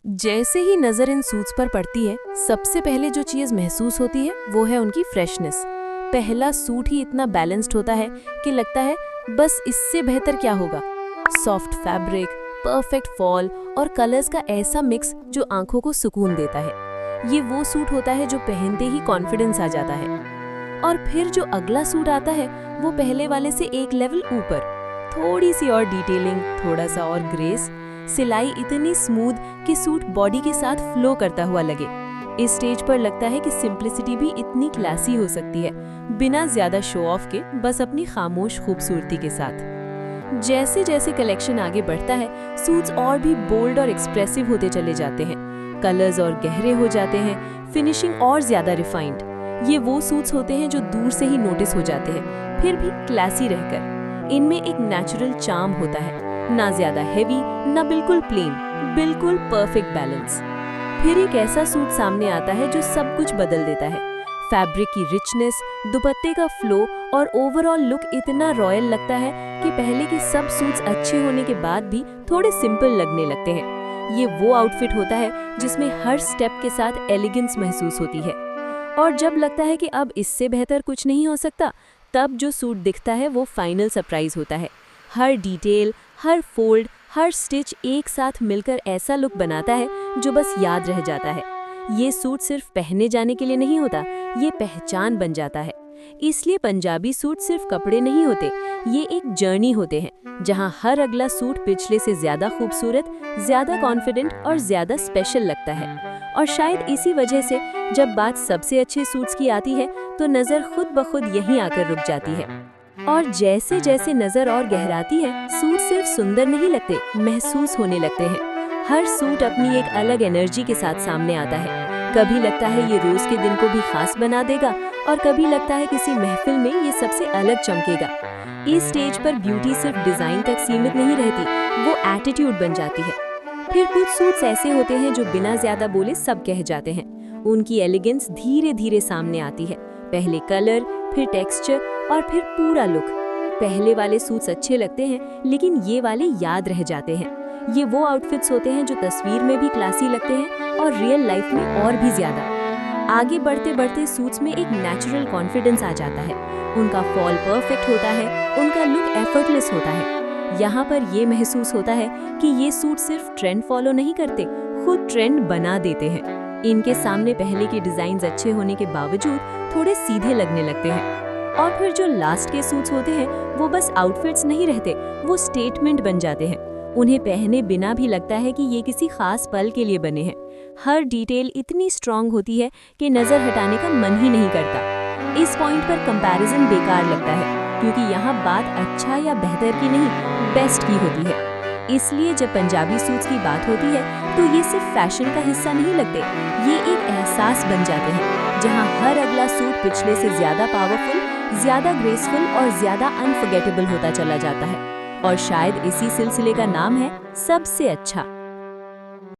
जैसे ही नजर in suits पर पड़ती है, सबसे पहले जो चीज महसूस होती है वो है उनकी फ्रेशनेस। पहला सूट ही इतना बैलेंस्ड होता है कि लगता है बस इससे बेहतर क्या होगा। सॉफ्ट फैब्रिक, परफेक्ट फॉल और कलर्स का ऐसा मिक्स जो आंखों को सुकून देता है। ये वो सूट होता है जो पहनते ही कॉन्फिडेंस आ जाता है। और फिर जो अगला सूट आता है वो पहले वाले से एक लेवल ऊपर। थोड़ी सी और डिटेलिंग, थोड़ा सा और ग्रेस, सिलाई इतनी स्मूथ कि सूट बॉडी के साथ फ्लो करता हुआ लगे। इस स्टेज पर लगता है कि सिंप्लिसिटी भी इतनी क्लासी हो सकती है, बिना ज्यादा शो ऑफ के, बस अपनी खामोश खूबसूरती के साथ। जैसे जैसे कलेक्शन आगे बढ़ता है, सूट्स और भी बोल्ड और एक्सप्रेसिव होते चले जाते हैं। कलर्स और गहरे हो जाते हैं, फिनिशिंग और ज्यादा रिफाइंड। ये वो सूट्स होते हैं जो दूर से ही नोटिस हो जाते हैं, फिर भी क्लासी रहकर। इनमें एक नेचुरल चार्म होता है, ना ज्यादा हैवी ना बिल्कुल प्लेन, बिल्कुल परफेक्ट बैलेंस। फिर एक ऐसा सूट सामने आता है जो सब कुछ बदल देता है। फैब्रिक की रिचनेस, दुपट्टे का फ्लो और ओवरऑल लुक इतना रॉयल लगता है कि पहले के सब सूट्स अच्छे होने के बाद भी थोड़े सिंपल लगने लगते हैं। ये वो आउटफिट होता है जिसमें हर स्टेप के साथ एलिगेंस महसूस होती है। और जब लगता है कि अब इससे बेहतर कुछ नहीं हो सकता, तब जो सूट दिखता है वो फाइनल सरप्राइज होता है। हर डिटेल, हर फोल्ड, हर स्टिच एक साथ मिलकर ऐसा लुक बनाता है जो बस याद रह जाता है। ये सूट सिर्फ पहने जाने के लिए नहीं होता, ये पहचान बन जाता है। इसलिए पंजाबी सूट सिर्फ कपड़े नहीं होते, ये एक जर्नी होते हैं जहां हर अगला सूट पिछले से ज्यादा खूबसूरत, ज्यादा कॉन्फिडेंट और ज्यादा स्पेशल लगता है। और शायद इसी वजह से जब बात सबसे अच्छे सूट्स की आती है तो नजर खुद ब खुद यहीं आकर रुक जाती है। और जैसे जैसे नजर और गहराती है, सूट सिर्फ सुंदर नहीं लगते, महसूस होने लगते हैं। हर सूट अपनी एक अलग एनर्जी के साथ सामने आता है। कभी लगता है ये रोज के दिन को भी खास बना देगा, और कभी लगता है किसी महफिल में ये सबसे अलग चमकेगा। इस स्टेज पर ब्यूटी सिर्फ डिजाइन तक सीमित नहीं रहती, वो एटीट्यूड बन जाती है। फिर कुछ सूट्स ऐसे होते हैं जो बिना ज्यादा बोले सब कह जाते हैं। उनकी एलिगेंस धीरे धीरे सामने आती है, पहले कलर, फिर टेक्सचर और फिर पूरा लुक। पहले वाले सूट्स अच्छे लगते हैं, लेकिन ये वाले याद रह जाते हैं। ये वो आउटफिट्स होते हैं जो तस्वीर में भी क्लासी लगते हैं और रियल लाइफ में और भी ज्यादा। आगे बढ़ते बढ़ते सूट्स में एक नेचुरल कॉन्फिडेंस आ जाता है। उनका फॉल परफेक्ट होता है, उनका लुक एफर्टलेस होता है। यहाँ पर ये महसूस होता है कि ये सूट सिर्फ ट्रेंड फॉलो नहीं करते, खुद ट्रेंड बना देते हैं। इनके सामने पहले के डिजाइन अच्छे होने के बावजूद थोड़े सीधे लगने लगते हैं। और फिर जो लास्ट के सूट्स होते हैं वो बस आउटफिट्स नहीं रहते, वो स्टेटमेंट बन जाते हैं। उन्हें पहने बिना भी लगता है कि ये किसी खास पल के लिए बने हैं। हर डिटेल इतनी स्ट्रांग होती है कि नजर हटाने का मन ही नहीं करता। इस पॉइंट पर कंपैरिजन बेकार लगता है, क्योंकि यहाँ बात अच्छा या बेहतर की नहीं, बेस्ट की होती है। इसलिए जब पंजाबी सूट्स की बात होती है तो ये सिर्फ फैशन का हिस्सा नहीं लगते, ये एक एहसास बन जाते हैं जहाँ हर अगला सूट पिछले से ज्यादा पावरफुल, ज्यादा ग्रेसफुल और ज्यादा अनफॉरगेटेबल होता चला जाता है। और शायद इसी सिलसिले का नाम है सबसे अच्छा।